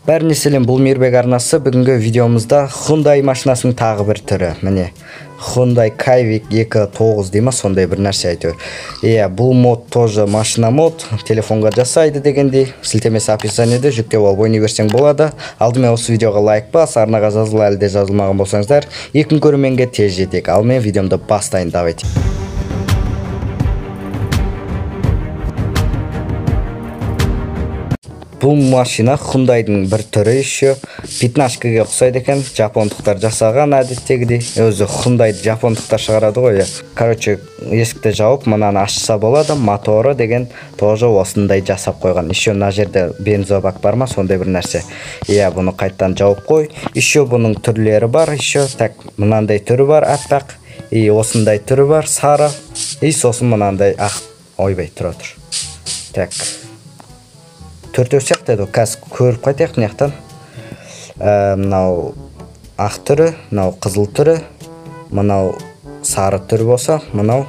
Бәріне сәлем, бұл Мейірбек арнасы. Бүгінгі видеомызда Hyundai машинасының тағы бір түрі. Міне, Hyundai Kivik 2.9 дейма, сондай бір нәрсе айтыр. Бұл мод тоже машина мод, телефонға жасайды дегендей. Сілтемесі описаниеде жүктеп алып ойнай берсең болады. Алдымен осы видеоға лайк бас, арнаға жазылы әлде жазылмаған болсаңыздар, 2 көрерменге тез жетейік. Ал мен видеомды бастайын, давайте. Бұл машина Hyundai'дың бір түрі еще пятнашкаға ұқсайды екен. Жапондықтар жасаған әдеттегідей. Өзі Hyundai'ды жапондықтар шығарады ғой. Короче, есікті жауып, мынаны ашса болады. Моторы деген тоже осындай жасап қойған. Еще мына жерде бензобак бар ма, сондай бір нәрсе. Бұны қайттан жауып қой. Еще бұның түрлері бар. Еще так мынандай түрі бар, аппақ. Осындай түрі бар, сары. Сосын мынандай ақ. Ойбай, тұра тұр. Так. Төртеу сияқты еді, қазір көріп қайтайық мынаяқтан. Мынау ақ түрі, мынау қызыл түрі, мынау сары түрі болса, мынау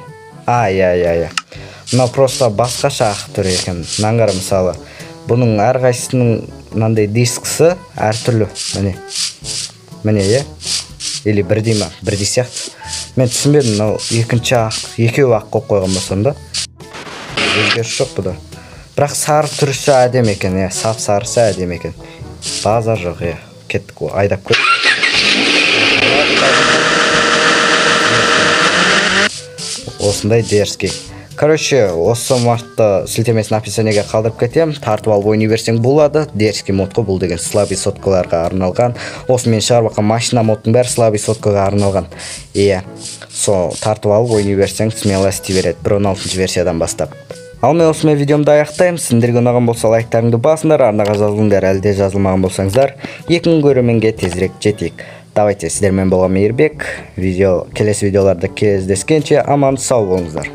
мынау просто басқаша ақ түрі екен. Мынаңғара мысалы, бұның әрқайсысының мынандай дискісі әртүрлі. Міне, или бірдей ма, бірдей сияқты. Мен түсінбедім, мынау екінші ақ, екеу ақ қойып қойған болсын да. Өзгеріс жоқ бұда. Бірақ сары түрісі әдем екен, сап сарысы әдем екен. Базар жоқ, кеттік, айдап көр. Осындай дерзкий. Короче, осы мартта сілтемесін описаниеге қалдырып кетем. Тартып алып ойнай берсең болады. Дерзкий модқа, бұл деген слабый соткаларға арналған. Осы мен шығарып жатқан машина модтың бәрі слабый соткаға арналған. Тартып алып ойнай берсең смело істей береді. 1.16 версиядан бастап. Ал мен осымен видеомды аяқтаймын. Сіздерге ұнаған болса лайктарыңды басыңдар, арнаға жазылыңдар, әлде жазылмаған болсаңыздар, 2 көрерменге тезірек жетейік. Давайте, сіздермен болған Мейірбек. Келесі видеоларда кездескенше аман сау болыңыздар.